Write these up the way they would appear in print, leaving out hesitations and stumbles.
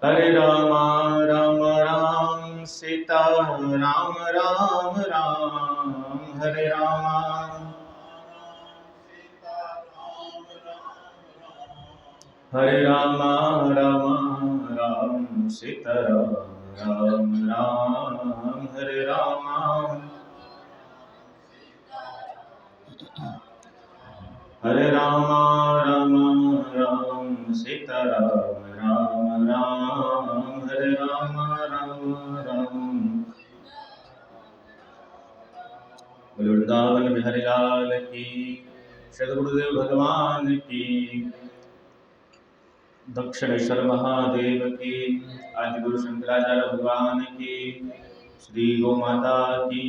हरे राम राम राम सीता राम राम राम हरे राम हरे राम राम राम सीता राम राम हरे राम हरे राम राम राम सीता राम राम राम हरे राम राम राम। वृंदावन बिहारी लाल की, सद्गुरुदेव भगवान की, दक्षिणेश्वर महादेव की, आदि गुरु शंकराचार्य भगवान की, श्री गौ माता की,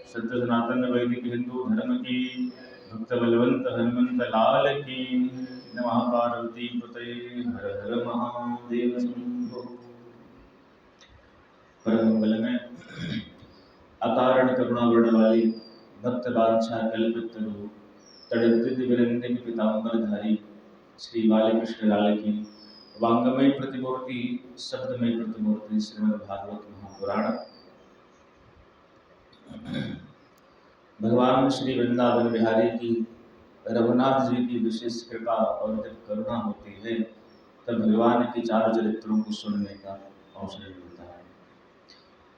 सत्य सनातन वैदिक हिंदू धर्म की, भक्त बलवंत हनुमंत लाल की, नमः पार्वती पतये हर हर महादेव शंभो। परम मंगल में अकारण करुणा वर्ण वाली भक्त बादशाह कल्पतरु तड़ित विरंद की पीताम्बर धारी श्री बालकृष्ण लाल की वांगमय प्रतिमूर्ति शब्दमय प्रतिमूर्ति श्रीमद् भागवत महापुराण भगवान श्री वृंदावन बिहारी की रघुनाथ जी की विशेष कृपा और जब करुणा होती है तब भगवान के चार चरित्रों को सुनने का अवसर मिलता है।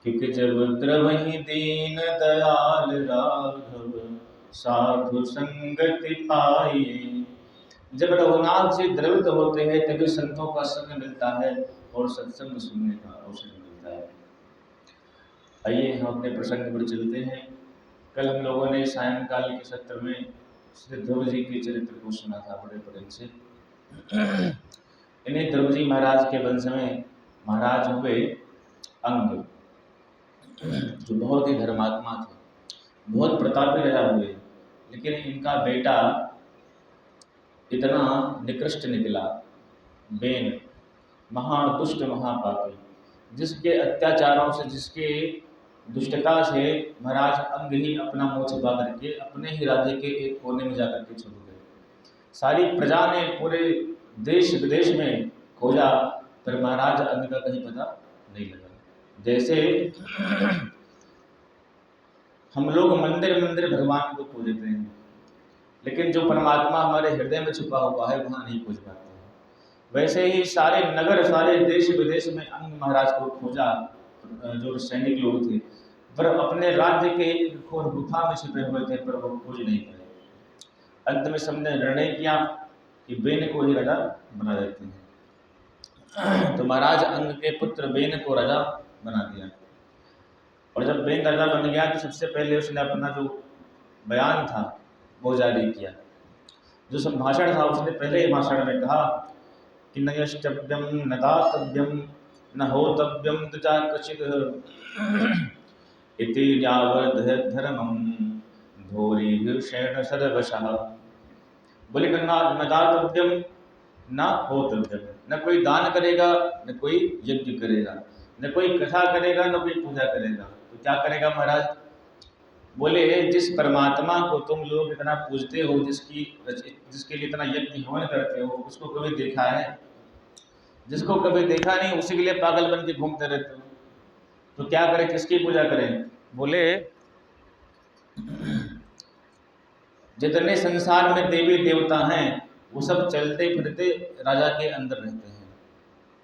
क्योंकि जब द्रवहि दीन दयाल राघव साधु संगति पाए, जब रघुनाथ जी द्रवित होते हैं तभी संतों का संग मिलता है और सत्संग सुनने का अवसर मिलता है। आइए हम अपने प्रसंग पर चलते हैं। कल हम लोगों ने सायंकाल के सत्र में श्री ध्रुव जी के चरित्र को सुना था बड़े प्रेम से। इन्हें ध्रुव जी महाराज के वंश में महाराज हुए अंग, जो बहुत ही धर्मात्मा थे, बहुत प्रतापी राजा हुए, लेकिन इनका बेटा इतना निकृष्ट निकला, बेन, महादुष्ट महापापी, जिसके अत्याचारों से, जिसके दुष्टता से महाराज अंग ही अपना मोह छिपा करके अपने ही राज्य के एक कोने में जाकर के छुप गए। सारी प्रजा ने पूरे देश विदेश में खोजा, पर महाराज अंग का कहीं पता नहीं लगा। जैसे हम लोग मंदिर मंदिर भगवान को पूजते हैं, लेकिन जो परमात्मा हमारे हृदय में छुपा हुआ है वहाँ नहीं खोज पाते हैं, वैसे ही सारे नगर, सारे देश विदेश में अंग महाराज को खोजा, जो सैनिक लोग थे, पर अपने राज्य के एक खोर गुफा में छिपे हुए थे, पर वो खोज नहीं पाए। अंत में सबने निर्णय किया कि बेन को ही राजा बना देते हैं। तो महाराज अंग के पुत्र बेन को राजा बना दिया। और जब बेन राजा बन गया तो सबसे पहले उसने अपना जो बयान था वो जारी किया। जो संभाषण था उसने पहले ही भाषण में कहा कि न यष्टव्यम न दातव्यम न होतव्यम तुजा कचित् इति न्यावधर्मं धोरीभीषेण सर्वशः। बोले न दातव्यम न होतव्यम, न कोई दान करेगा, न कोई यज्ञ करेगा, न कोई कथा करेगा, न कोई पूजा करेगा, तो क्या करेगा महाराज? बोले जिस परमात्मा को तुम लोग इतना पूजते हो, जिसके लिए इतना यज्ञ हवन करते हो, उसको कभी देखा है? जिसको कभी देखा नहीं उसी के लिए पागल बन के घूमते रहते हो, तो क्या करें, किसकी पूजा करें? बोले जितने संसार में देवी देवता हैं वो सब चलते फिरते राजा के अंदर रहते हैं,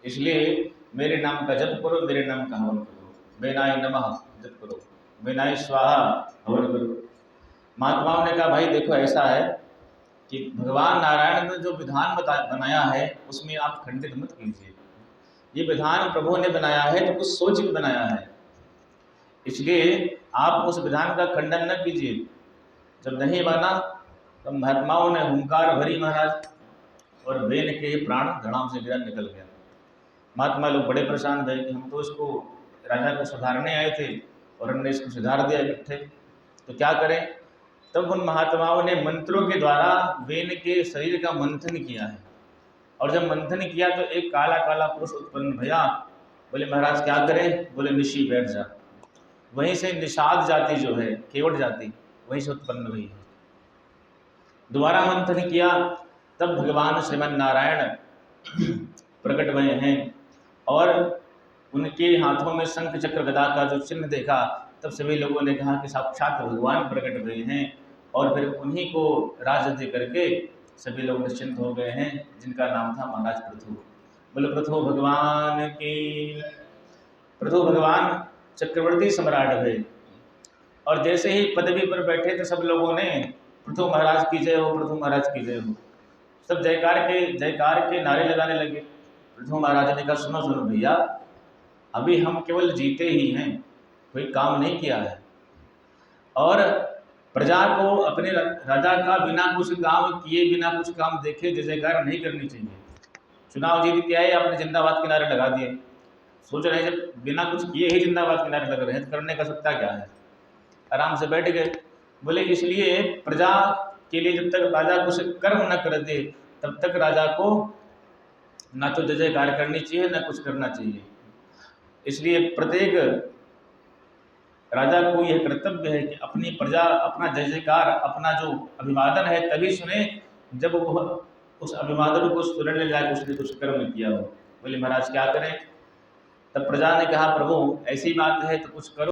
इसलिए मेरे नाम का जप करो, मेरे नाम का हवन करो, बेनाय नमः जप करो, बेनाय स्वाहा हवन करो। महात्माओं ने कहा भाई देखो ऐसा है कि भगवान नारायण ने जो विधान बनाया है उसमें आप खंडित मत कीजिए। ये विधान प्रभु ने बनाया है तो कुछ सोच के बनाया है, इसलिए आप उस विधान का खंडन न कीजिए। जब नहीं माना तो महात्माओं ने हुंकार भरी महाराज, और बेन के प्राण धड़ाम से गिरा, निकल गया। महात्मा लोग बड़े परेशान भए कि हम तो इसको राजा को सुधारने आए थे और हमने इसको सुधार दिया इकट्ठे, तो क्या करें? तब उन महात्माओं ने मंत्रों के द्वारा बेन के शरीर का मंथन किया है, और जब मंथन किया तो एक काला काला पुरुष उत्पन्न भया। बोले महाराज क्या करें? बोले निशी बैठ जा। वहीं से निषाद जाति जो है, केवट जाति, वहीं से उत्पन्न हुई है। दोबारा मंथन किया तब भगवान श्रीमन नारायण प्रकट हुए हैं और उनके हाथों में शंख चक्र गदा का जो चिन्ह देखा, तब सभी लोगों ने कहा कि साक्षात भगवान प्रकट हुए हैं। और फिर उन्हीं को राज्य दे करके सभी लोग निश्चिंत हो गए हैं, जिनका नाम था महाराज पृथु। बोले पृथु भगवान की। पृथु भगवान चक्रवर्ती सम्राट हुए और जैसे ही पदवी पर बैठे तो सब लोगों ने पृथु महाराज की जय हो, पृथु महाराज की जय हो, सब जयकार के नारे लगाने लगे। पृथु महाराज ने कहा सुनो सुनो भैया, अभी हम केवल जीते ही हैं, कोई काम नहीं किया है। और प्रजा को अपने राजा का बिना कुछ काम किए, बिना कुछ काम देखे जय जयकार नहीं करनी चाहिए। चुनाव जीत के आए, आपने जिंदाबाद के नारे लगा दिए, सोच रहे हैं जब बिना कुछ किए ही जिंदाबाद के नारे लग रहे हैं तो करने का सत्ता क्या है। आराम से बैठ गए। बोले इसलिए प्रजा के लिए जब तक राजा कुछ कर्म न कर दे तब तक राजा को ना तो जय जयकार करनी चाहिए ना कुछ करना चाहिए। इसलिए प्रत्येक राजा को यह कर्तव्य है कि अपनी प्रजा अपना जय जयकार, अपना जो अभिवादन है तभी सुने जब वह उस अभिवादन को सुनने लायक उसने कुछ कर्म किया हो। बोले महाराज क्या करें? तब प्रजा ने कहा प्रभु ऐसी बात है तो कुछ करो।